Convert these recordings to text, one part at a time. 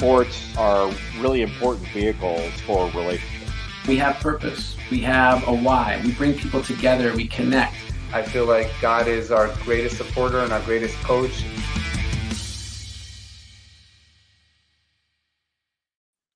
sports are really important vehicles for relationships. We have purpose. We have a why. We bring people together. We connect. I feel like God is our greatest supporter and our greatest coach.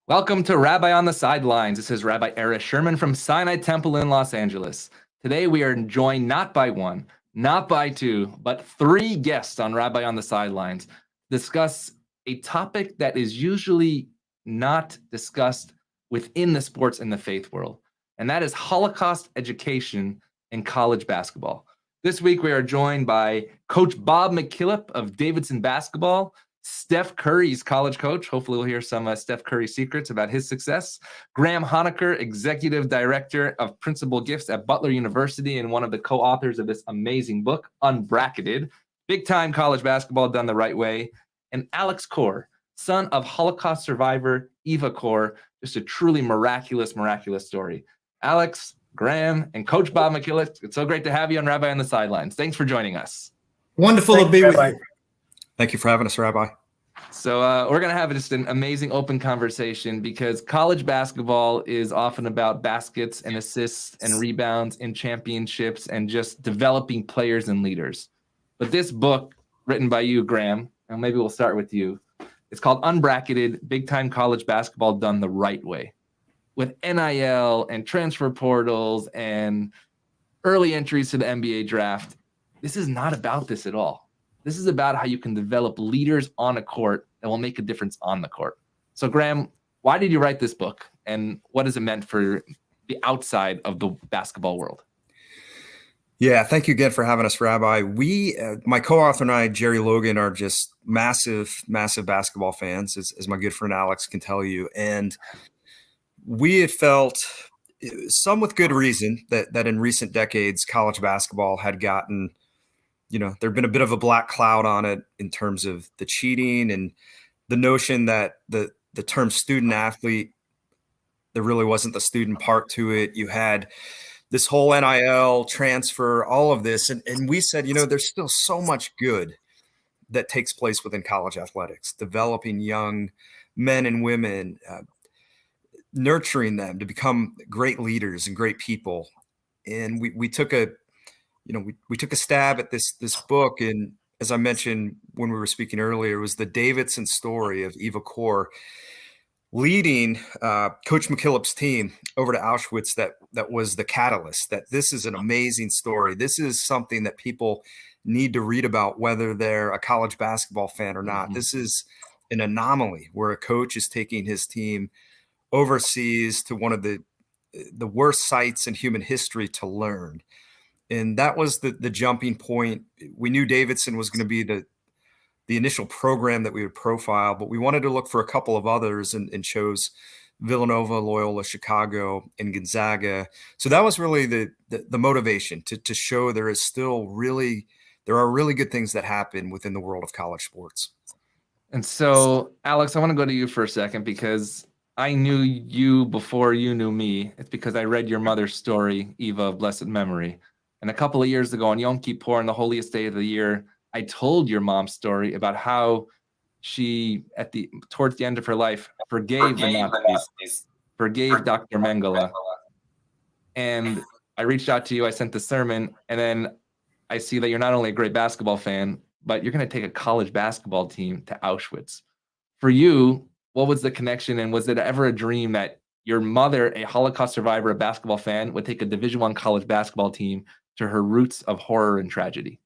Welcome to Rabbi on the Sidelines. This is Rabbi Era Sherman from Sinai Temple in Los Angeles. Today we are joined not by one, not by two, but three guests on Rabbi on the Sidelines to discuss a topic that is usually not discussed within the sports and the faith world, and that is Holocaust education in college basketball. This week we are joined by Coach Bob McKillop of Davidson basketball, Steph Curry's college coach. Hopefully we'll hear some Steph Curry secrets about his success. Graham Honaker, Executive Director of Principal Gifts at Butler University and one of the co-authors of this amazing book, Unbracketed, Big-Time College Basketball Done the Right Way. And Alex Kor, son of Holocaust survivor Eva Kor, just a truly miraculous story. Alex, Graham, and Coach Bob McKillop, it's so great to have you on Rabbi on the Sidelines. Thanks for joining us. Wonderful to be with you. Thank you for having us, Rabbi. So we're going to have just an amazing open conversation because college basketball is often about baskets and assists and rebounds and championships and just developing players and leaders. But this book, written by you, Graham, and maybe we'll start with you, it's called Unbracketed, Big-Time College Basketball Done the Right Way. With NIL and transfer portals and early entries to the NBA draft, this is not about this at all. This is about how you can develop leaders on a court that will make a difference on the court. So, Graham, why did you write this book, and what has it meant for the outside of the basketball world? Yeah, thank you again for having us, Rabbi. We, my co-author and I, Jerry Logan, are just massive basketball fans, as my good friend Alex can tell you. And we had felt, some with good reason, that in recent decades, college basketball had gotten, there'd been a bit of a black cloud on it in terms of the cheating and the notion that the term student athlete, there really wasn't the student part to it. You had this whole NIL transfer, all of this. And we said, there's still so much good that takes place within college athletics, developing young men and women, nurturing them to become great leaders and great people. And we took a stab at this book. And as I mentioned when we were speaking earlier, it was the Davidson story of Eva Kor leading Coach McKillop's team over to Auschwitz that was the catalyst, that this is an amazing story. This is something that people need to read about, whether they're a college basketball fan or not. Mm-hmm. This is an anomaly where a coach is taking his team overseas to one of the worst sites in human history to learn. And that was the jumping point. We knew Davidson was going to be the initial program that we would profile, but we wanted to look for a couple of others and chose Villanova, Loyola, Chicago, and Gonzaga. So that was really the motivation to show there are really good things that happen within the world of college sports. And so, Alex, I want to go to you for a second because I knew you before you knew me. It's because I read your mother's story, Eva of blessed memory. And a couple of years ago on Yom Kippur, on the holiest day of the year, I told your mom's story about how she, towards the end of her life, forgave the Nazis, forgave Dr. Mengele. And I reached out to you, I sent the sermon, and then I see that you're not only a great basketball fan, but you're going to take a college basketball team to Auschwitz. For you, what was the connection, and was it ever a dream that your mother, a Holocaust survivor, a basketball fan, would take a Division I college basketball team to her roots of horror and tragedy?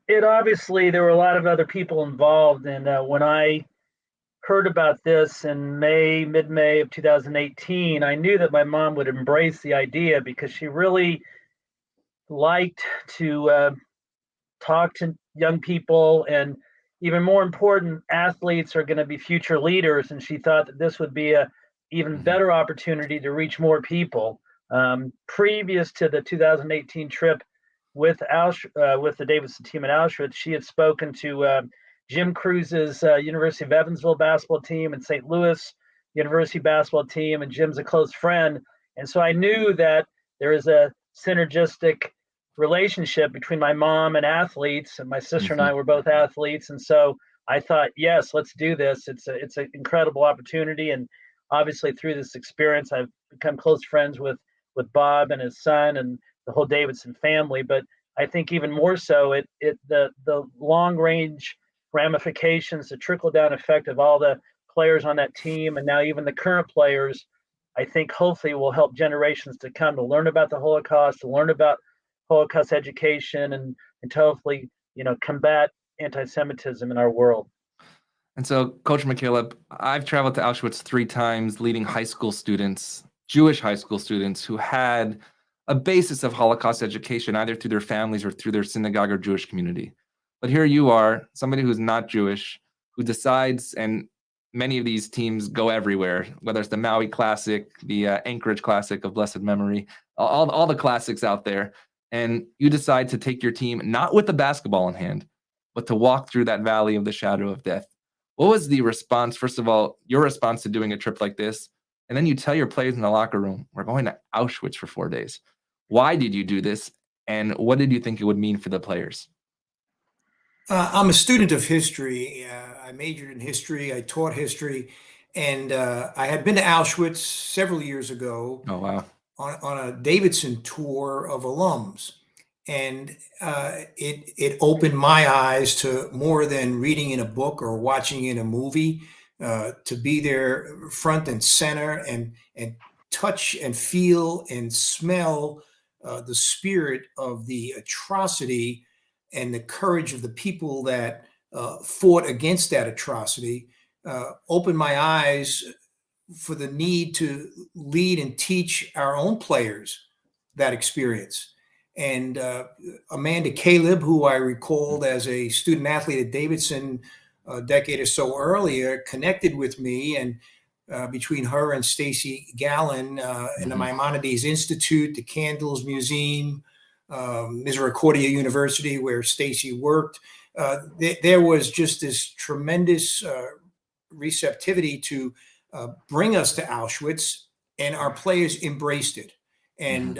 It obviously, there were a lot of other people involved. And when I heard about this in mid-May of 2018, I knew that my mom would embrace the idea because she really liked to talk to young people. And even more important, athletes are going to be future leaders. And she thought that this would be a even better opportunity to reach more people. Previous to the 2018 trip with the Davidson team at Auschwitz, she had spoken to Jim Cruz's University of Evansville basketball team and St. Louis University basketball team, and Jim's a close friend. And so I knew that there is a synergistic relationship between my mom and athletes, and my sister and I were both athletes. And so I thought, yes, let's do this. It's an incredible opportunity, and obviously through this experience, I've become close friends with Bob and his son and the whole Davidson family. But I think even more so, the long range ramifications, the trickle down effect of all the players on that team, and now even the current players, I think hopefully will help generations to come to learn about the Holocaust, to learn about Holocaust education, and to hopefully combat anti-Semitism in our world. And so, Coach McKillop, I've traveled to Auschwitz 3 times, leading high school students, Jewish high school students who had a basis of Holocaust education, either through their families or through their synagogue or Jewish community. But here you are, somebody who's not Jewish, who decides, and many of these teams go everywhere, whether it's the Maui Classic, the Anchorage Classic of blessed memory, all the classics out there. And you decide to take your team, not with the basketball in hand, but to walk through that valley of the shadow of death. What was the response, first of all, your response to doing a trip like this? And then you tell your players in the locker room, we're going to Auschwitz for 4 days. Why did you do this? And what did you think it would mean for the players? I'm a student of history. I majored in history. I taught history. And I had been to Auschwitz several years ago. Oh, wow. On a Davidson tour of alums. And it opened my eyes to more than reading in a book or watching in a movie, to be there front and center and touch and feel and smell the spirit of the atrocity and the courage of the people that fought against that atrocity, opened my eyes for the need to lead and teach our own players that experience. And Amanda Caleb, who I recalled as a student athlete at Davidson a decade or so earlier, connected with me, and between her and Stacy Gallen in the Maimonides Institute, the Candles Museum, Misericordia University, where Stacy worked, there was just this tremendous receptivity to bring us to Auschwitz, and our players embraced it. And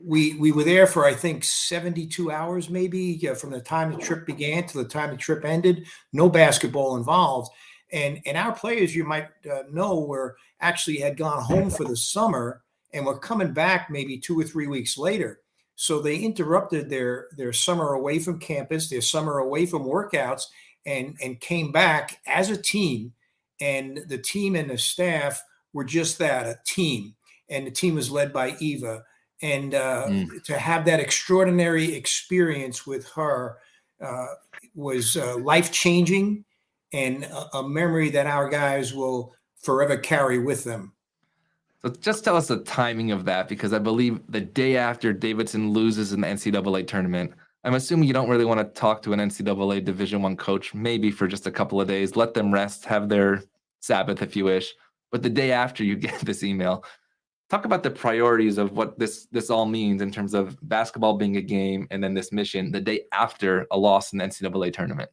we were there for, I think, 72 hours, maybe, from the time the trip began to the time the trip ended. No basketball involved. And our players, you might know, were actually had gone home for the summer and were coming back maybe 2 or 3 weeks later. So they interrupted their summer away from campus, their summer away from workouts, and came back as a team. And the team and the staff were just that, a team. And the team was led by Eva. And to have that extraordinary experience with her was life-changing, and a memory that our guys will forever carry with them. So just tell us the timing of that, because I believe the day after Davidson loses in the NCAA tournament, I'm assuming you don't really want to talk to an NCAA Division I coach, maybe for just a couple of days, let them rest, have their Sabbath if you wish. But the day after you get this email, talk about the priorities of what this all means in terms of basketball being a game, and then this mission the day after a loss in the NCAA tournament.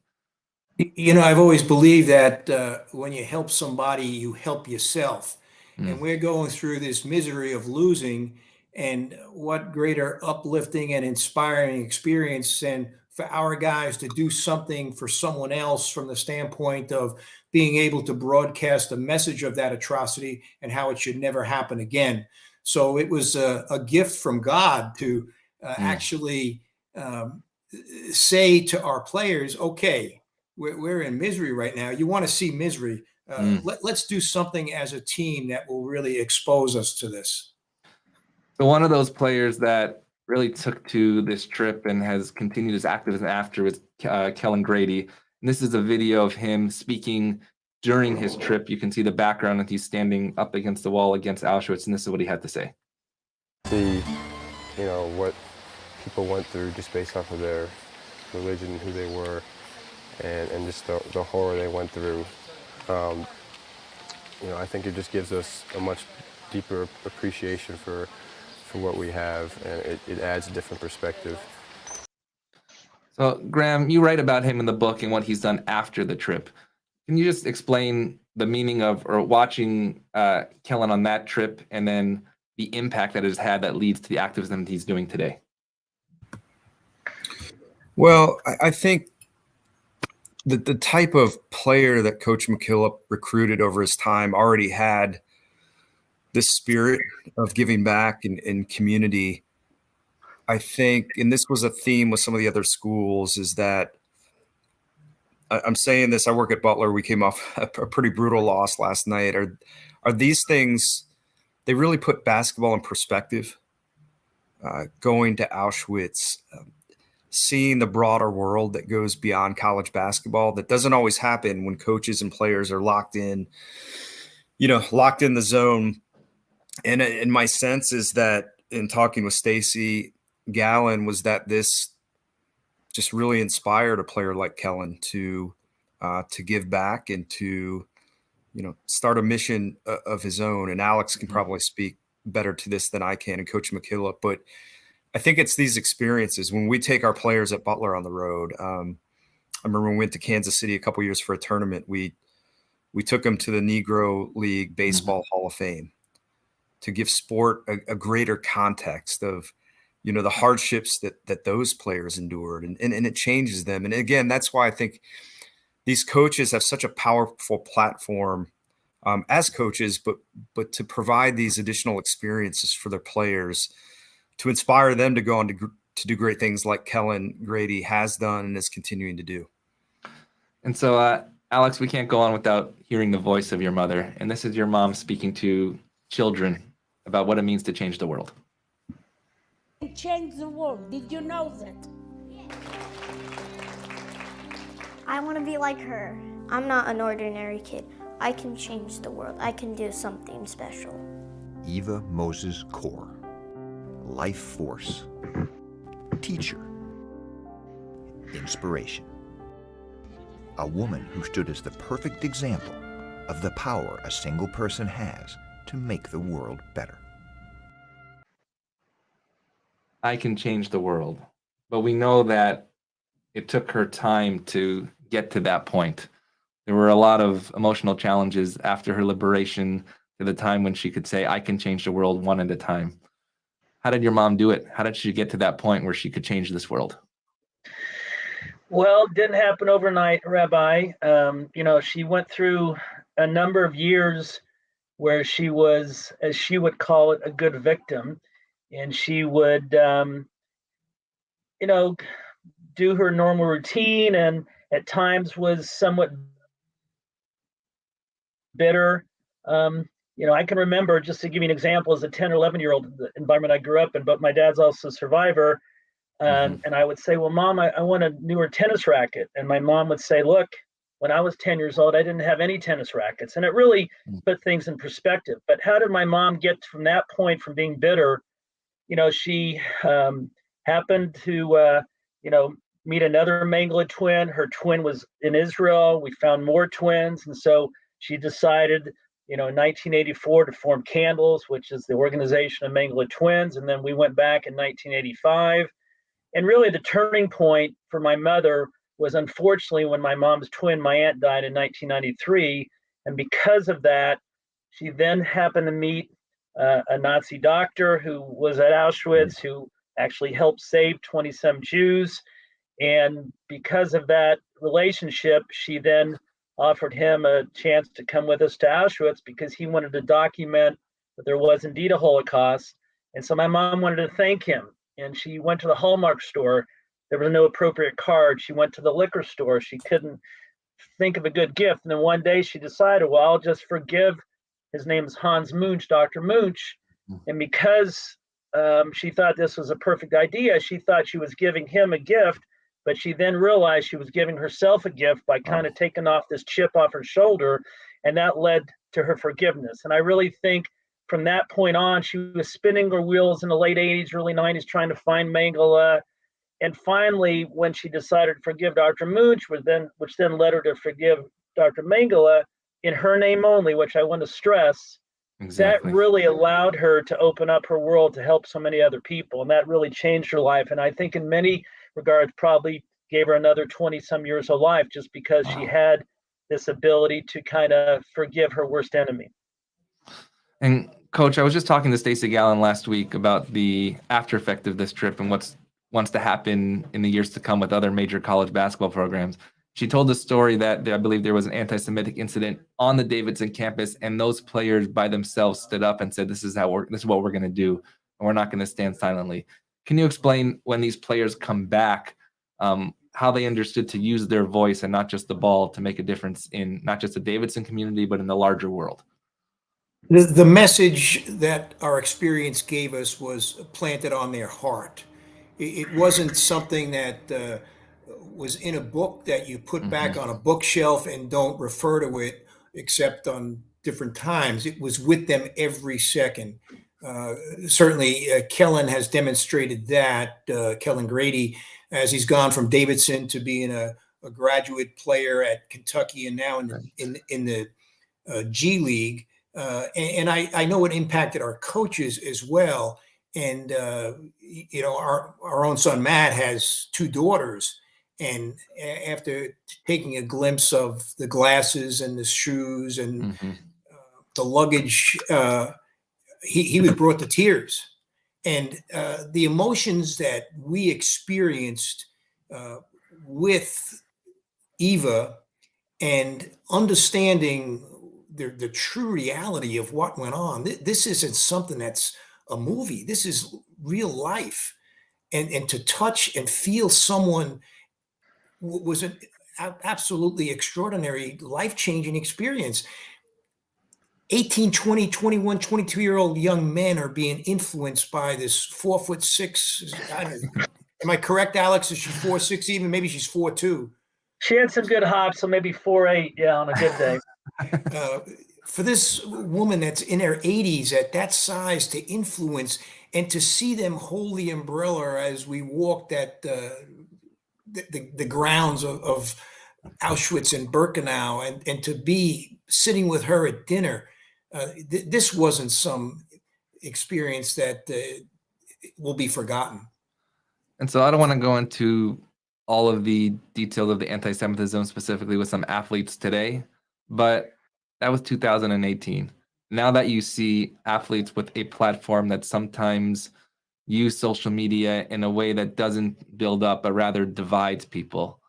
You know, I've always believed that when you help somebody, you help yourself. And we're going through this misery of losing, and what greater uplifting and inspiring experience than for our guys to do something for someone else from the standpoint of being able to broadcast a message of that atrocity and how it should never happen again. So it was a gift from God to actually say to our players, okay, we're in misery right now. You want to see misery. Let's do something as a team that will really expose us to this. So one of those players that really took to this trip and has continued his activism after was Kellen Grady. And this is a video of him speaking during his trip. You can see the background that he's standing up against the wall against Auschwitz, and this is what he had to say. See, you know, what people went through just based off of their religion, who they were, and just the horror they went through. You know, I think it just gives us a much deeper appreciation for what we have, and it adds a different perspective. So, Graham, you write about him in the book and what he's done after the trip. Can you just explain the meaning of, or watching Kellen on that trip, and then the impact that it has had that leads to the activism that he's doing today? Well, I think the type of player that Coach McKillop recruited over his time already had this spirit of giving back and community. I think, and this was a theme with some of the other schools, is that I'm saying this, I work at Butler. We came off a pretty brutal loss last night. Are these things, they really put basketball in perspective. Going to Auschwitz, seeing the broader world that goes beyond college basketball, that doesn't always happen when coaches and players are locked in the zone. And my sense is that in talking with Stacey Gallen was that this just really inspired a player like Kellen to give back and to, start a mission of his own. And Alex can probably speak better to this than I can, and Coach McKillop. But I think it's these experiences when we take our players at Butler on the road. I remember when we went to Kansas City a couple years for a tournament, we took them to the Negro League Baseball Hall of Fame to give sport a greater context of, the hardships that those players endured, and it changes them. And again, that's why I think these coaches have such a powerful platform as coaches, but to provide these additional experiences for their players, to inspire them to go on to do great things like Kellen Grady has done and is continuing to do. And so, Alex, we can't go on without hearing the voice of your mother. And this is your mom speaking to children about what it means to change the world. Change the world. Did you know that? I want to be like her. I'm not an ordinary kid. I can change the world. I can do something special. Eva Moses Kor, life force, teacher, inspiration. A woman who stood as the perfect example of the power a single person has to make the world better. I can change the world. But we know that it took her time to get to that point. There were a lot of emotional challenges after her liberation to the time when she could say, I can change the world one at a time. How did your mom do it? How did she get to that point where she could change this world? Well, it didn't happen overnight, Rabbi. She went through a number of years where she was, as she would call it, a good victim. And she would, do her normal routine, and at times was somewhat bitter. I can remember, just to give you an example, as a 10 or 11-year-old, the environment I grew up in, but my dad's also a survivor. And I would say, well, Mom, I want a newer tennis racket. And my mom would say, look, when I was 10 years old, I didn't have any tennis rackets. And it really put things in perspective. But how did my mom get from that point, from being bitter? She happened to, meet another Mengele twin. Her twin was in Israel. We found more twins. And so she decided, in 1984 to form Candles, which is the organization of Mengele twins. And then we went back in 1985. And really the turning point for my mother was, unfortunately, when my mom's twin, my aunt, died in 1993. And because of that, she then happened to meet a Nazi doctor who was at Auschwitz, who actually helped save 20-some Jews. And because of that relationship, she then offered him a chance to come with us to Auschwitz because he wanted to document that there was indeed a Holocaust. And so my mom wanted to thank him. And she went to the Hallmark store. There was no appropriate card. She went to the liquor store. She couldn't think of a good gift. And then one day she decided, well, I'll just forgive. His name is Hans Munch, Dr. Munch. And because she thought this was a perfect idea, she thought she was giving him a gift, but she then realized she was giving herself a gift by kind of taking off this chip off her shoulder, and that led to her forgiveness. And I really think from that point on, she was spinning her wheels in the late 80s, early 90s, trying to find Mengele. And finally, when she decided to forgive Dr. Munch, which then led her to forgive Dr. Mengele, in her name only, which I want to stress, that really allowed her to open up her world to help so many other people. And that really changed her life. And I think in many regards probably gave her another 20-some years of life, just because she had this ability to kind of forgive her worst enemy. And Coach, I was just talking to Stacey Gallen last week about the after effect of this trip and what's to happen in the years to come with other major college basketball programs. She told the story that I believe there was an anti-Semitic incident on the Davidson campus, and those players by themselves stood up and said, this is what we're going to do, and we're not going to stand silently. Can you explain, when these players come back, how they understood to use their voice and not just the ball to make a difference in not just the Davidson community, but in the larger world? The message that our experience gave us was planted on their heart. It wasn't something that was in a book that you put back on a bookshelf and don't refer to it except on different times. It was with them every second. Certainly, Kellen has demonstrated that, Kellen Grady, as he's gone from Davidson to being a graduate player at Kentucky and now in the G League. And I know it impacted our coaches as well. And, our own son, Matt, has 2 daughters. And after taking a glimpse of the glasses and the shoes and the luggage, he was brought to tears. And the emotions that we experienced with Eva and understanding the true reality of what went on. This isn't something that's a movie. This is real life. And to touch and feel someone was an absolutely extraordinary, life-changing experience. 18, 20, 21, 22-year-old young men are being influenced by this 4'6". Am I correct, Alex? Is she 4'6" even? Maybe she's 4'2". She had some good hops, so maybe 4'8", yeah, on a good day. For this woman that's in her 80s at that size to influence and to see them hold the umbrella as we walked at the grounds of Auschwitz and Birkenau, and to be sitting with her at dinner, this wasn't some experience that will be forgotten. And so I don't want to go into all of the details of the anti-Semitism specifically with some athletes today, but that was 2018. Now that you see athletes with a platform that sometimes use social media in a way that doesn't build up, but rather divides people.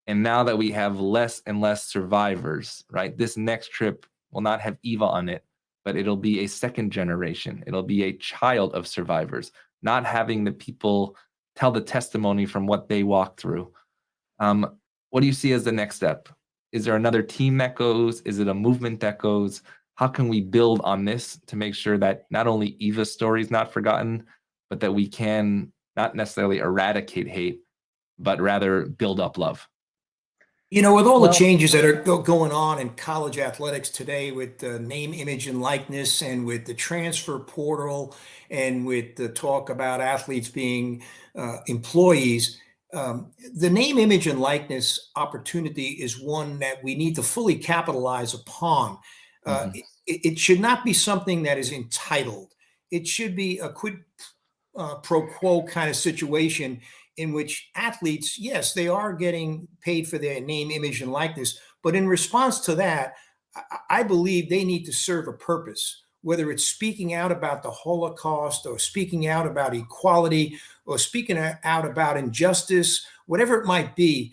And now that we have less and less survivors, right? This next trip will not have Eva on it, but it'll be a second generation. It'll be a child of survivors, not having the people tell the testimony from what they walked through. What do you see as the next step? Is there another team that goes? Is it a movement that goes? How can we build on this to make sure that not only Eva's story is not forgotten, but that we can not necessarily eradicate hate, but rather build up love? With all the changes that are going on in college athletics today, with the name, image, and likeness, and with the transfer portal, and with the talk about athletes being employees, the name, image, and likeness opportunity is one that we need to fully capitalize upon. It should not be something that is entitled. It should be a quid pro quo kind of situation in which athletes, yes, they are getting paid for their name, image, and likeness. But in response to that, I believe they need to serve a purpose, whether it's speaking out about the Holocaust or speaking out about equality or speaking out about injustice, whatever it might be.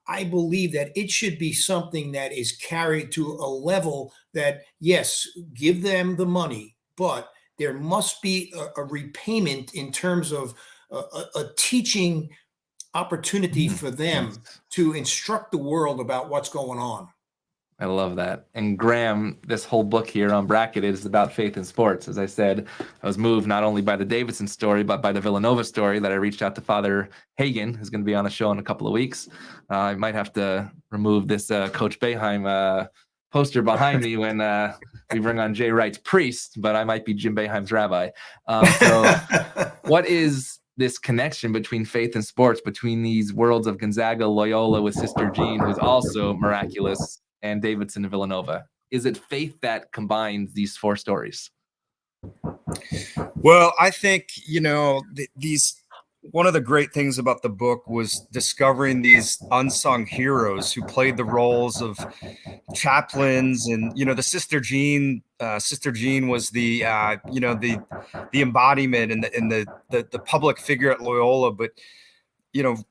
I believe that it should be something that is carried to a level that, yes, give them the money, but there must be a repayment in terms of a teaching opportunity for them to instruct the world about what's going on. I love that. And Graham, this whole book here, Unbracketed, is about faith in sports. As I said, I was moved not only by the Davidson story, but by the Villanova story that I reached out to Father Hagen, who's going to be on the show in a couple of weeks. I might have to remove this Coach Boeheim poster behind me when we bring on Jay Wright's priest, but I might be Jim Boeheim's rabbi. So what is this connection between faith and sports, between these worlds of Gonzaga, Loyola with Sister Jean, who's also miraculous, and Davidson and Villanova? Is it faith that combines these 4 stories? Well, I think, one of the great things about the book was discovering these unsung heroes who played the roles of chaplains, and the Sister Jean was the the embodiment and the public figure at Loyola, but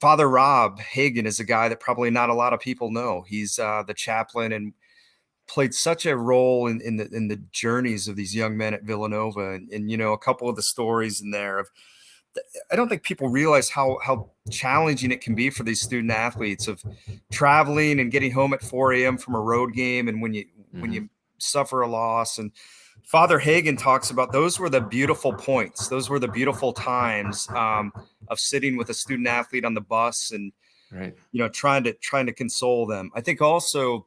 Father Rob Hagen is a guy that probably not a lot of people know. He's the chaplain and played such a role in the journeys of these young men at Villanova. And a couple of the stories in there of, I don't think people realize how challenging it can be for these student athletes of traveling and getting home at 4 a.m. from a road game. And when you suffer a loss, and Father Hagen talks about those were the beautiful points. Those were the beautiful times of sitting with a student athlete on the bus and, trying to console them. I think also,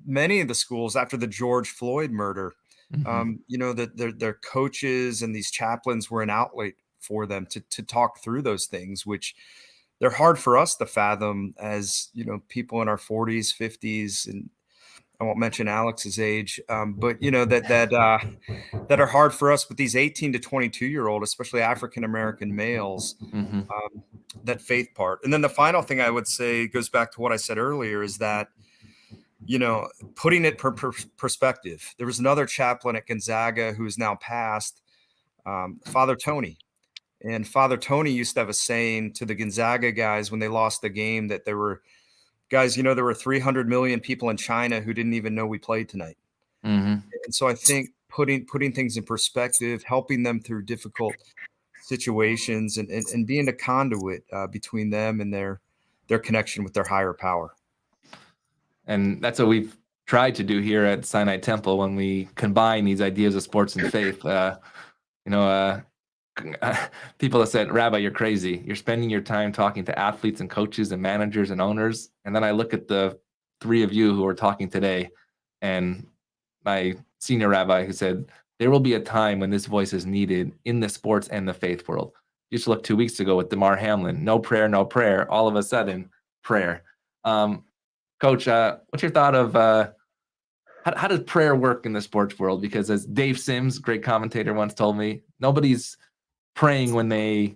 many of the schools after the George Floyd murder, that their coaches and these chaplains were an outlet for them to talk through those things, which they're hard for us to fathom as, people in our 40s, 50s, and I won't mention Alex's age, but that are hard for us with these 18 to 22-year-old, especially African-American males, that faith part. And then the final thing I would say goes back to what I said earlier is that, putting it perspective. There was another chaplain at Gonzaga who is now passed, Father Tony. And Father Tony used to have a saying to the Gonzaga guys when they lost the game that there were guys, there were 300 million people in China who didn't even know we played tonight. And so I think putting things in perspective, helping them through difficult situations and being a conduit between them and their connection with their higher power. And that's what we've tried to do here at Sinai Temple when we combine these ideas of sports and faith. People have said, Rabbi, you're crazy. You're spending your time talking to athletes and coaches and managers and owners. And then I look at the three of you who are talking today and my senior rabbi who said, there will be a time when this voice is needed in the sports and the faith world. You just look 2 weeks ago with DeMar Hamlin, no prayer. All of a sudden, prayer. Coach, what's your thought of how does prayer work in the sports world? Because as Dave Sims, great commentator, once told me, nobody's praying when the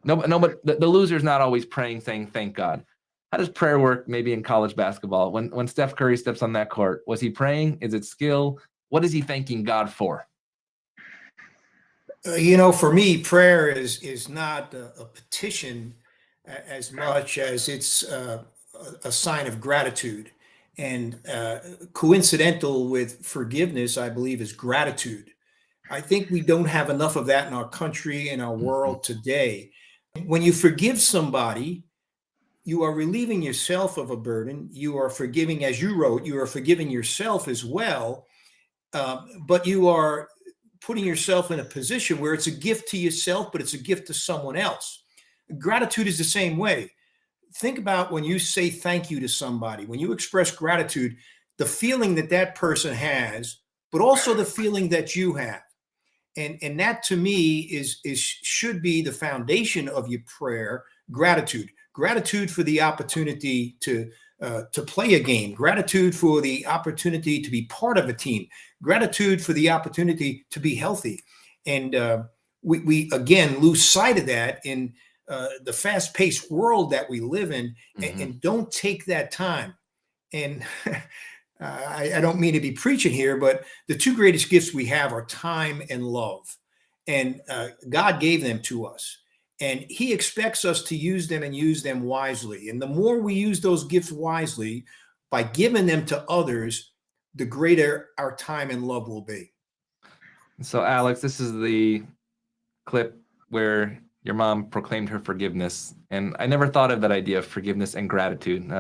loser's not always praying, saying, thank God. How does prayer work maybe in college basketball? When Steph Curry steps on that court, was he praying? Is it skill? What is he thanking God for? For me, prayer is not a petition as much as it's a sign of gratitude. And coincidental with forgiveness, I believe, is gratitude. I think we don't have enough of that in our country, in our world today. When you forgive somebody, you are relieving yourself of a burden. You are forgiving, as you wrote, you are forgiving yourself as well. But you are putting yourself in a position where it's a gift to yourself, but it's a gift to someone else. Gratitude is the same way. Think about when you say thank you to somebody, when you express gratitude, the feeling that person has, but also the feeling that you have. And that to me should be the foundation of your prayer. Gratitude for the opportunity to play a game, gratitude for the opportunity to be part of a team, gratitude for the opportunity to be healthy. And we again lose sight of that in the fast-paced world that we live in, and don't take that time. And I don't mean to be preaching here, but the two greatest gifts we have are time and love. And God gave them to us. And he expects us to use them and use them wisely. And the more we use those gifts wisely by giving them to others, the greater our time and love will be. So, Alex, this is the clip where your mom proclaimed her forgiveness. And I never thought of that idea of forgiveness and gratitude.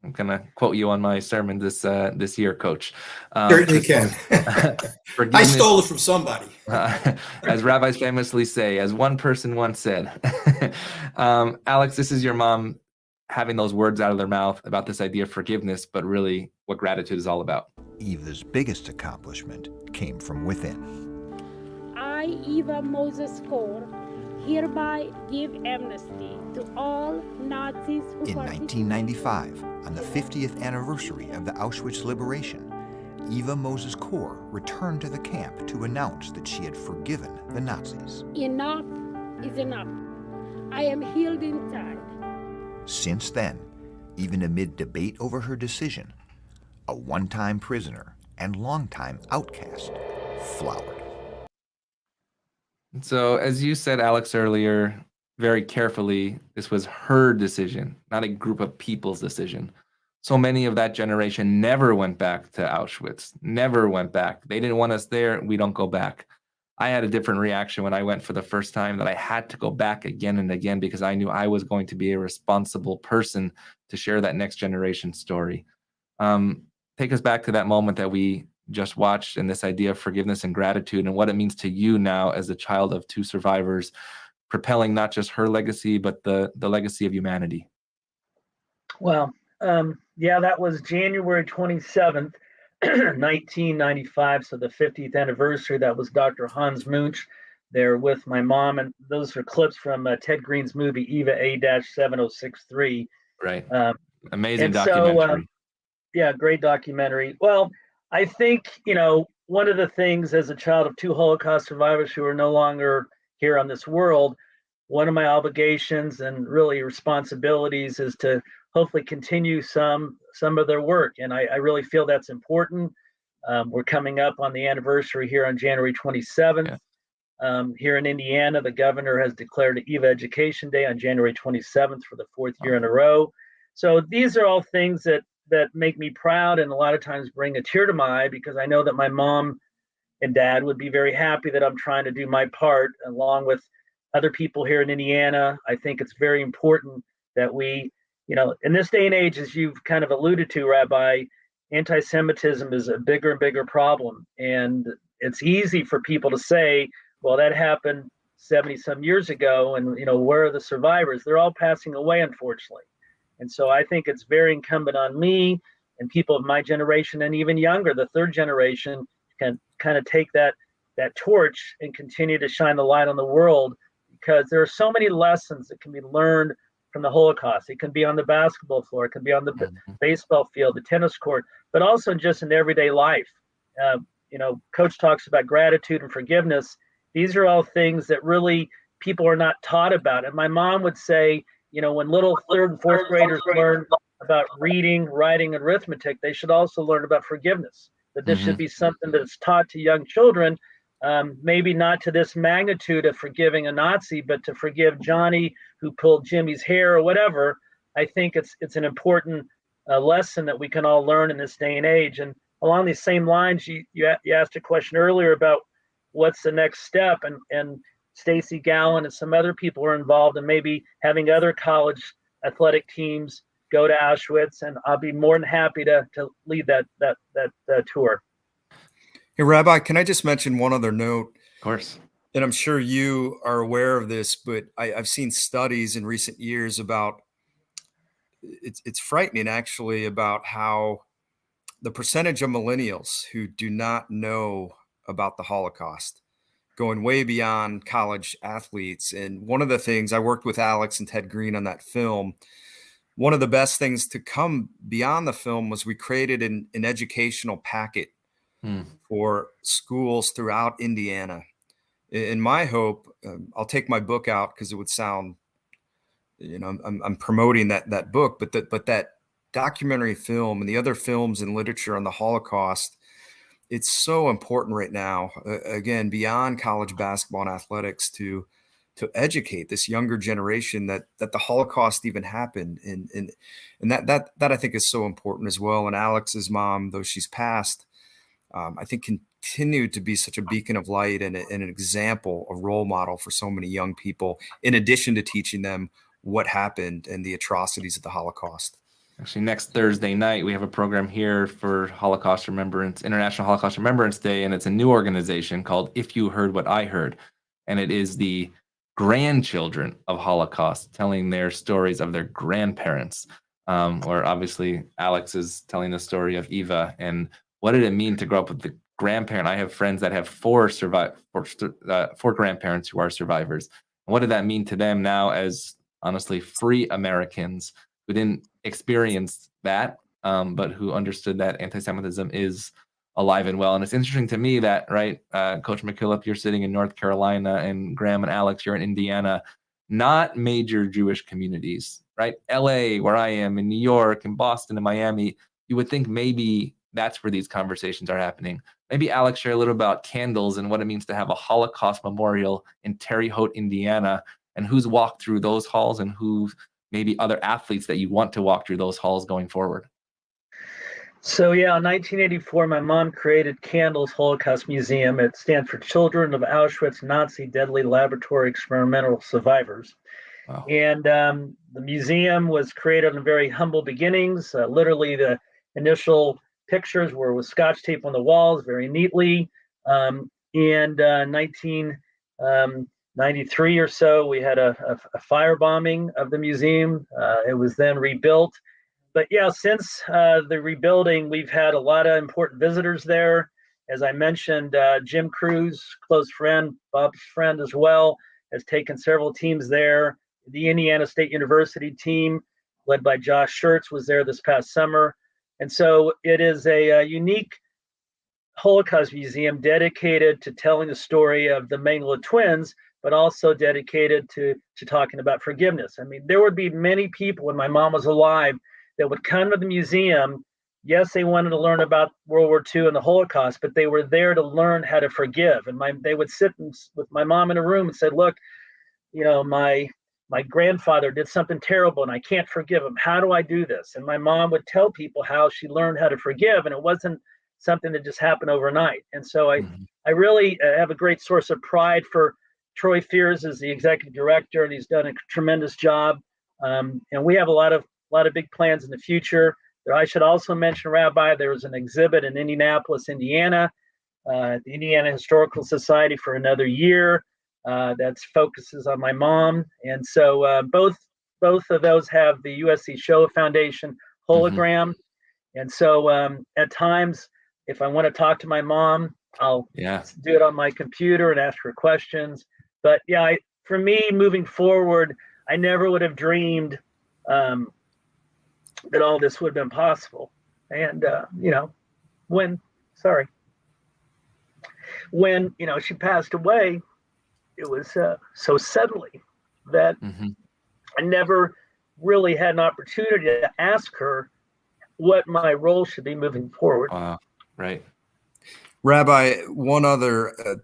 I'm going to quote you on my sermon this year, Coach. Certainly can. I stole it from somebody. As rabbis famously say, as one person once said. Alex, this is your mom having those words out of their mouth about this idea of forgiveness, but really what gratitude is all about. Eva's biggest accomplishment came from within. I, Eva Kor, hereby give amnesty to all Nazis who In 1995, on the 50th anniversary of the Auschwitz liberation, Eva Kor returned to the camp to announce that she had forgiven the Nazis. Enough is enough. I am healed inside. Since then, even amid debate over her decision, a one-time prisoner and longtime outcast flowered. So, as you said, Alex, earlier, very carefully, this was her decision, not a group of people's decision. So many of that generation never went back to Auschwitz, never went back. They didn't want us there. We don't go back. I had a different reaction when I went for the first time, that I had to go back again and again because I knew I was going to be a responsible person to share that next generation story. Take us back to that moment that we just watched, and this idea of forgiveness and gratitude, and what it means to you now as a child of two survivors, propelling not just her legacy, but the legacy of humanity. Well, yeah, that was January 27th, 1995. So the 50th anniversary. That was Dr. Hans Munch there with my mom. And those are clips from Ted Green's movie, Eva A-7063. Right. Amazing documentary. So, yeah, great documentary. Well, I think, one of the things as a child of two Holocaust survivors who are no longer here on this world, one of my obligations and really responsibilities is to hopefully continue some of their work. And I really feel that's important. We're coming up on the anniversary here on January 27th. Yeah. Here in Indiana, the governor has declared Eva Education Day on January 27th for the fourth year in a row. So these are all things that make me proud, and a lot of times bring a tear to my eye, because I know that my mom and dad would be very happy that I'm trying to do my part along with other people here in Indiana. I think it's very important that we, in this day and age, as you've kind of alluded to, Rabbi, anti-Semitism is a bigger and bigger problem. And it's easy for people to say, well, that happened 70 some years ago, and, where are the survivors? They're all passing away, unfortunately. And so I think it's very incumbent on me and people of my generation, and even younger, the third generation, can kind of take that torch and continue to shine the light on the world, because there are so many lessons that can be learned from the Holocaust. It can be on the basketball floor, it can be on the baseball field, the tennis court, but also just in everyday life. Coach talks about gratitude and forgiveness. These are all things that really people are not taught about. And my mom would say, when little third and fourth graders learn about reading, writing, and arithmetic, they should also learn about forgiveness. That this should be something that's taught to young children, maybe not to this magnitude of forgiving a Nazi, but to forgive Johnny who pulled Jimmy's hair or whatever. I think it's an important lesson that we can all learn in this day and age. And along these same lines, you asked a question earlier about what's the next step, and Stacy Gowan and some other people are involved in maybe having other college athletic teams go to Auschwitz, and I'll be more than happy to lead that tour. Hey, Rabbi, can I just mention one other note? Of course. And I'm sure you are aware of this, but I've seen studies in recent years about, it's frightening actually, about how the percentage of millennials who do not know about the Holocaust, going way beyond college athletes. And one of the things, I worked with Alex and Ted Green on that film. One of the best things to come beyond the film was we created an educational packet for schools throughout Indiana. In my hope, I'll take my book out because it would sound, I'm promoting that book, but that documentary film and the other films and literature on the Holocaust, it's so important right now, again, beyond college basketball and athletics, to educate this younger generation that the Holocaust even happened. And that I think is so important as well. And Alex's mom, though she's passed, I think continued to be such a beacon of light and an example, a role model for so many young people, in addition to teaching them what happened and the atrocities of the Holocaust. Actually, next Thursday night, we have a program here for Holocaust Remembrance, International Holocaust Remembrance Day, and it's a new organization called If You Heard What I Heard. And it is the grandchildren of Holocaust telling their stories of their grandparents. Or obviously, Alex is telling the story of Eva, and what did it mean to grow up with the grandparent? I have friends that have four grandparents who are survivors. And what did that mean to them now as, honestly, free Americans who didn't experience that, but who understood that anti-Semitism is alive and well? And it's interesting to me that, right, Coach McKillop, you're sitting in North Carolina, and Graham and Alex, you're in Indiana, not major Jewish communities, right? LA, where I am, in New York, and Boston, and Miami, you would think maybe that's where these conversations are happening. Maybe Alex, share a little about candles and what it means to have a Holocaust memorial in Terre Haute, Indiana, and who's walked through those halls, and who maybe other athletes that you want to walk through those halls going forward? So yeah, in 1984, my mom created Candles Holocaust Museum. It stands for Children of Auschwitz Nazi Deadly Laboratory Experimental Survivors. Wow. And the museum was created on very humble beginnings. Literally, the initial pictures were with Scotch tape on the walls, very neatly. And 1993 or so, we had a firebombing of the museum. It was then rebuilt. But yeah, since the rebuilding, we've had a lot of important visitors there. As I mentioned, Jim Cruz, close friend, Bob's friend as well, has taken several teams there. The Indiana State University team, led by Josh Schertz, was there this past summer. And so it is a unique Holocaust museum dedicated to telling the story of the Mengele twins, but also dedicated to talking about forgiveness. I mean, there would be many people when my mom was alive that would come to the museum. Yes, they wanted to learn about World War II and the Holocaust, but they were there to learn how to forgive. And they would sit with my mom in a room and said, look, you know, my grandfather did something terrible and I can't forgive him. How do I do this? And my mom would tell people how she learned how to forgive, and it wasn't something that just happened overnight. And so I really have a great source of pride for Troy Fears as the executive director, and he's done a tremendous job. And we have a lot of big plans in the future. I should also mention, Rabbi, there was an exhibit in Indianapolis, Indiana, at the Indiana Historical Society for another year that focuses on my mom. And so both of those have the USC Shoah Foundation hologram. And so at times, if I want to talk to my mom, I'll do it on my computer and ask her questions. But yeah, for me, moving forward, I never would have dreamed that all this would have been possible. And, you know, when she passed away, it was so suddenly that I never really had an opportunity to ask her what my role should be moving forward. Wow. Right. Rabbi, one other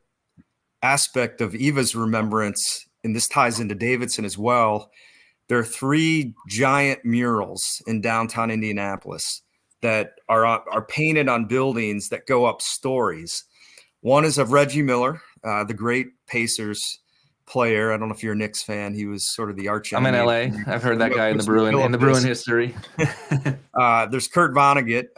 aspect of Eva's remembrance, and this ties into Davidson as well. There are 3 giant murals in downtown Indianapolis that are painted on buildings that go up stories. One is of Reggie Miller, the great Pacers player. I don't know if you're a Knicks fan. He was sort of the arch enemy. I'm in LA. I've heard that guy in the Bruin history. There's Kurt Vonnegut,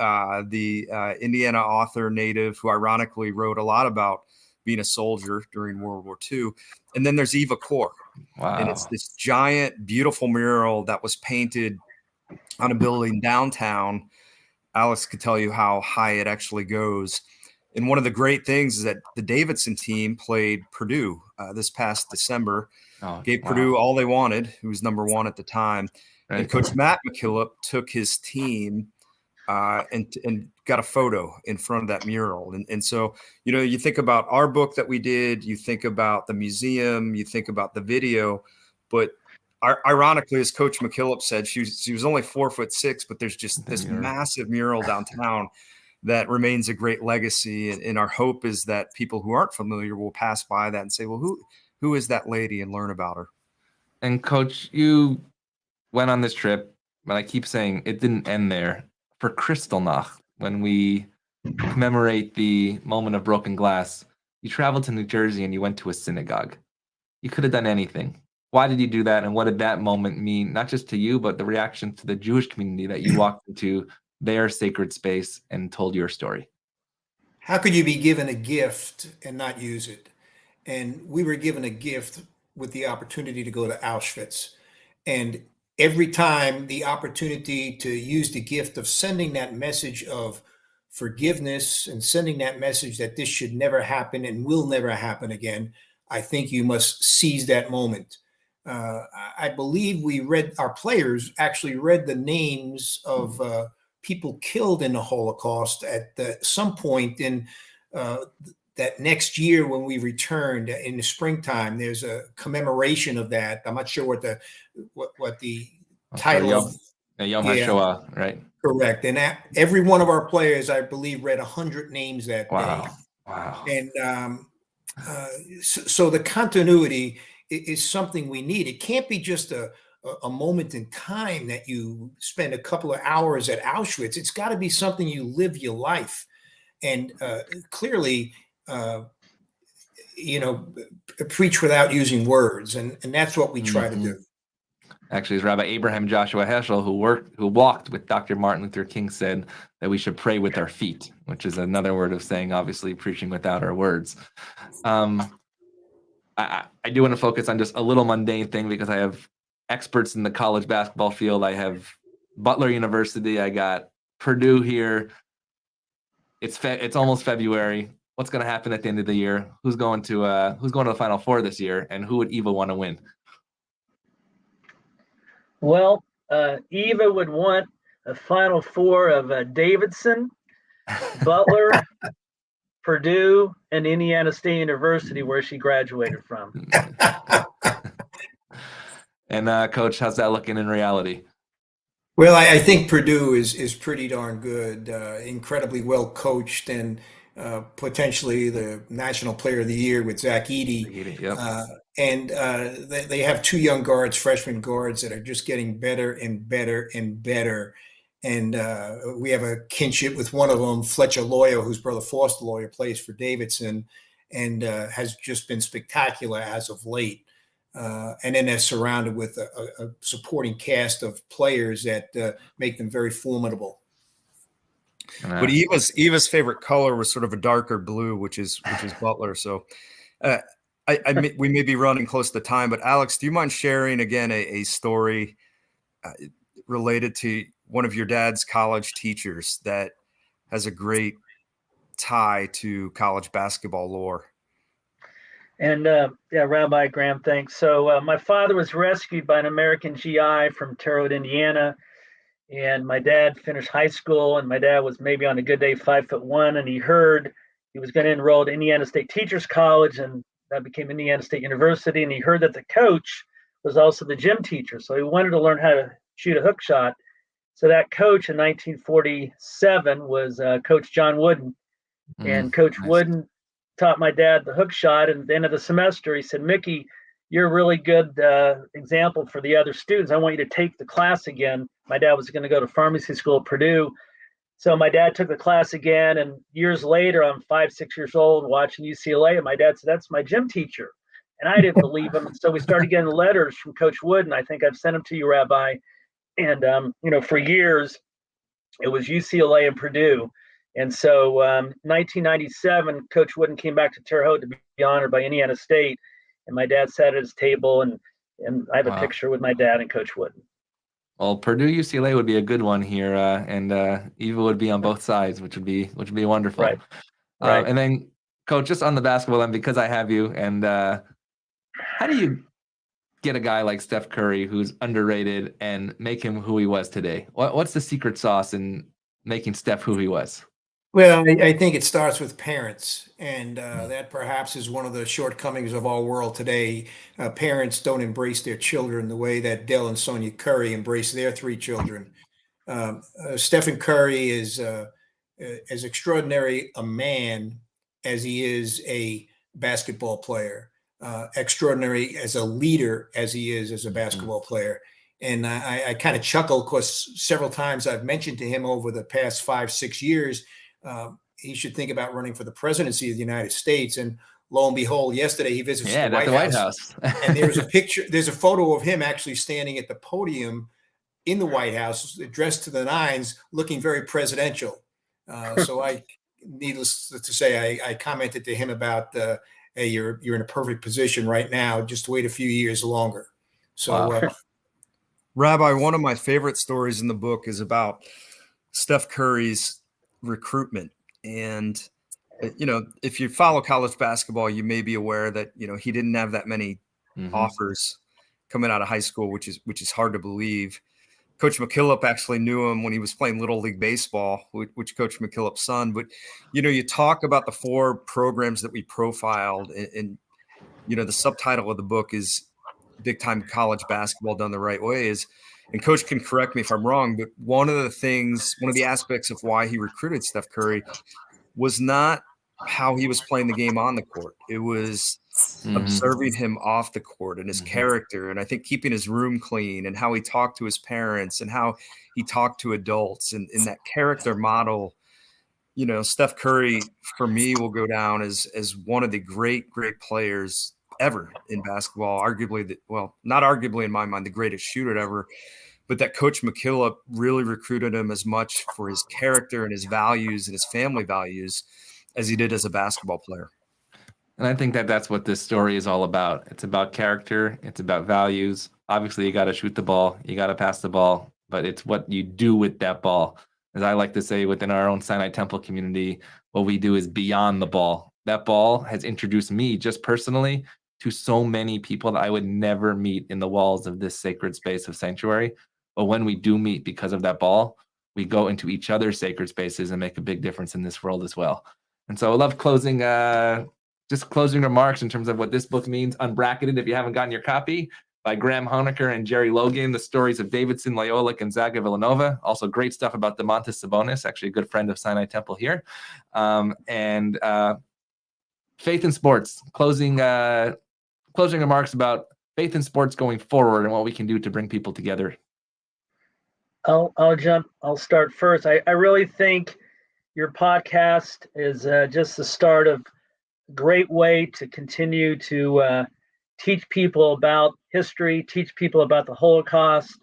the Indiana author native, who ironically wrote a lot about being a soldier during World War II. And then there's Eva Kor. Wow. And it's this giant, beautiful mural that was painted on a building downtown. Alex could tell you how high it actually goes. And one of the great things is that the Davidson team played Purdue this past December. Gave Purdue all they wanted. Who was number 1 at the time. Right. And Coach Matt McKillop took his team and got a photo in front of that mural. And so, you know, you think about our book that we did, you think about the museum, you think about the video, but ironically, as Coach McKillop said, she was only 4'6", but there's just this massive mural downtown that remains a great legacy. And our hope is that people who aren't familiar will pass by that and say, well, who is that lady, and learn about her. And Coach, you went on this trip, but I keep saying it didn't end there. For Kristallnacht, when we commemorate the moment of broken glass, you traveled to New Jersey and you went to a synagogue. You could have done anything. Why did you do that? And what did that moment mean, not just to you, but the reaction to the Jewish community that you walked into their sacred space and told your story? How could you be given a gift and not use it? And we were given a gift with the opportunity to go to Auschwitz. And every time the opportunity to use the gift of sending that message of forgiveness and sending that message that this should never happen and will never happen again, I think you must seize that moment. I believe our players actually read the names of people killed in the Holocaust at some point in that next year when we returned in the springtime. There's a commemoration of that. I'm not sure what the title of Yom HaShoah, right? Correct. And every one of our players, I believe, read 100 names that day. Wow. And so the continuity is something we need. It can't be just a moment in time that you spend a couple of hours at Auschwitz. It's got to be something you live your life. And clearly, preach without using words. And that's what we try to do. Actually, as Rabbi Abraham Joshua Heschel, who walked with Dr. Martin Luther King, said that we should pray with our feet, which is another word of saying, obviously, preaching without our words. I do want to focus on just a little mundane thing because I have experts in the college basketball field. I have Butler University. I got Purdue here. It's almost February. What's going to happen at the end of the year? Who's going to the Final Four this year, and who would Eva want to win? Well, Eva would want a Final Four of Davidson, Butler, Purdue, and Indiana State University, where she graduated from. And Coach, how's that looking in reality? Well, I think Purdue is pretty darn good, incredibly well coached, and potentially the National Player of the Year with Zach Edey. Yep. And they have two young guards, freshman guards, that are just getting better and better and better. And we have a kinship with one of them, Fletcher Loyer, whose brother Foster Loyer plays for Davidson, and has just been spectacular as of late. And then they're surrounded with a supporting cast of players that make them very formidable. But Eva's favorite color was sort of a darker blue, which is Butler. So we may be running close to time, but Alex, do you mind sharing again a story related to one of your dad's college teachers that has a great tie to college basketball lore? And Rabbi Graham, thanks. So my father was rescued by an American GI from Terre Haute, Indiana. And my dad finished high school, and my dad was maybe on a good day 5'1", and he heard he was going to enroll at Indiana State Teachers College, and that became Indiana State University. And he heard that the coach was also the gym teacher, so he wanted to learn how to shoot a hook shot. So that coach in 1947 was Coach John Wooden, and Coach Wooden taught my dad the hook shot. And at the end of the semester, he said, "Mickey, you're a really good example for the other students. I want you to take the class again." My dad was going to go to pharmacy school at Purdue. So my dad took the class again. And years later, I'm 5-6 years old watching UCLA. And my dad said, "That's my gym teacher." And I didn't believe him. And so we started getting letters from Coach Wooden. I think I've sent them to you, Rabbi. And, for years, it was UCLA and Purdue. And so 1997, Coach Wooden came back to Terre Haute to be honored by Indiana State. And my dad sat at his table, and I have a picture with my dad and Coach Wooden. Well, Purdue UCLA would be a good one here, and Eva would be on both sides, which would be wonderful. Right. And then, Coach, just on the basketball end, because I have you, and how do you get a guy like Steph Curry, who's underrated, and make him who he was today? What's the secret sauce in making Steph who he was? Well, I think it starts with parents, and that perhaps is one of the shortcomings of our world today. Parents don't embrace their children the way that Dell and Sonia Curry embrace their 3 children. Stephen Curry is as extraordinary a man as he is a basketball player, extraordinary as a leader as he is as a basketball player. And I kind of chuckle because several times I've mentioned to him over the past 5-6 years, he should think about running for the presidency of the United States. And lo and behold, yesterday he visits the White House. And there's a photo of him actually standing at the podium in the White House, dressed to the nines, looking very presidential. So needless to say, I commented to him about, hey, you're in a perfect position right now. Just wait a few years longer. So, Rabbi, one of my favorite stories in the book is about Steph Curry's recruitment. And, if you follow college basketball, you may be aware that, he didn't have that many offers coming out of high school, which is hard to believe. Coach McKillop actually knew him when he was playing Little League Baseball, which Coach McKillop's son. But, you talk about the 4 programs that we profiled, and the subtitle of the book is Big Time College Basketball Done the Right Way. And Coach can correct me if I'm wrong, but one of the aspects of why he recruited Steph Curry was not how he was playing the game on the court. It was observing him off the court and his character. And I think keeping his room clean and how he talked to his parents and how he talked to adults and in that character model. You know, Steph Curry, for me, will go down as one of the great players ever in basketball. Arguably, not arguably in my mind, the greatest shooter ever. But that Coach McKillop really recruited him as much for his character and his values and his family values as he did as a basketball player. And I think that that's what this story is all about. It's about character. It's about values. Obviously, you got to shoot the ball. You got to pass the ball. But it's what you do with that ball. As I like to say within our own Sinai Temple community, what we do is beyond the ball. That ball has introduced me just personally to so many people that I would never meet in the walls of this sacred space of sanctuary. But when we do meet because of that ball, we go into each other's sacred spaces and make a big difference in this world as well. And so I love closing remarks in terms of what this book means. Unbracketed, if you haven't gotten your copy, by Graham Honaker and Jerry Logan, the stories of Davidson, Loyola, Gonzaga, Villanova. Also great stuff about DeMontis Sabonis, actually a good friend of Sinai Temple here. And faith in sports, closing remarks about faith in sports going forward and what we can do to bring people together. I'll start first. I really think your podcast is just the start of a great way to continue to teach people about history, teach people about the Holocaust,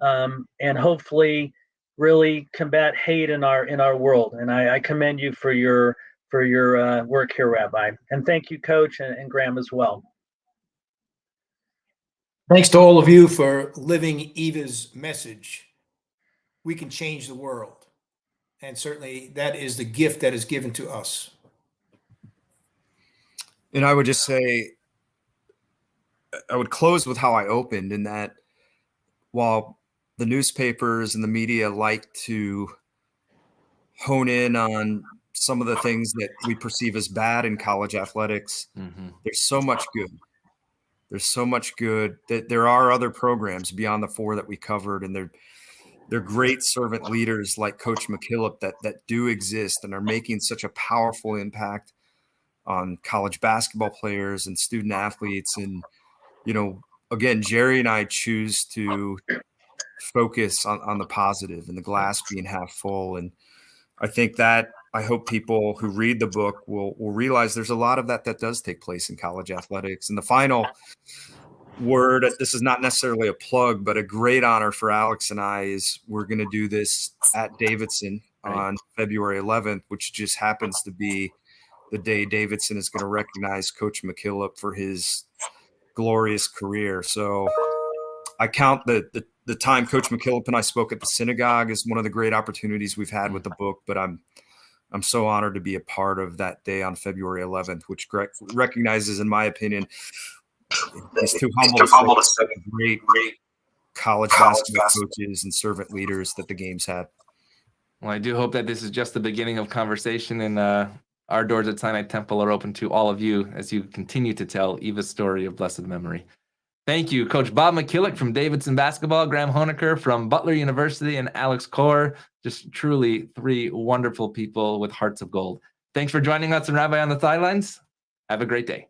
and hopefully really combat hate in our world. And I commend you for your work here, Rabbi. And thank you, Coach, and Graham as well. Thanks to all of you for living Eva's message. We can change the world. And certainly that is the gift that is given to us. And I would just say, I would close with how I opened, in that while the newspapers and the media like to hone in on some of the things that we perceive as bad in college athletics, there's so much good. There's so much good that there are other programs beyond the four that we covered, and they're great servant leaders like Coach McKillop that do exist and are making such a powerful impact on college basketball players and student athletes. And, you know, again, Jerry and I choose to focus on the positive and the glass being half full. And I think that I hope people who read the book will realize there's a lot of that does take place in college athletics. And the final word, this is not necessarily a plug, but a great honor for Alex and I is we're going to do this at Davidson on February 11th, which just happens to be the day Davidson is going to recognize Coach McKillop for his glorious career. So I count the time Coach McKillop and I spoke at the synagogue as one of the great opportunities we've had with the book, but I'm so honored to be a part of that day on February 11th, which recognizes, in my opinion, he's too humble to say great college basketball coaches and servant leaders that the game's had. Well, I do hope that this is just the beginning of conversation, and our doors at Sinai Temple are open to all of you as you continue to tell Eva's story of blessed memory. Thank you, Coach Bob McKillop from Davidson Basketball, Graham Honaker from Butler University, and Alex Kor. Just truly three wonderful people with hearts of gold. Thanks for joining us on Rabbi on the Sidelines. Have a great day.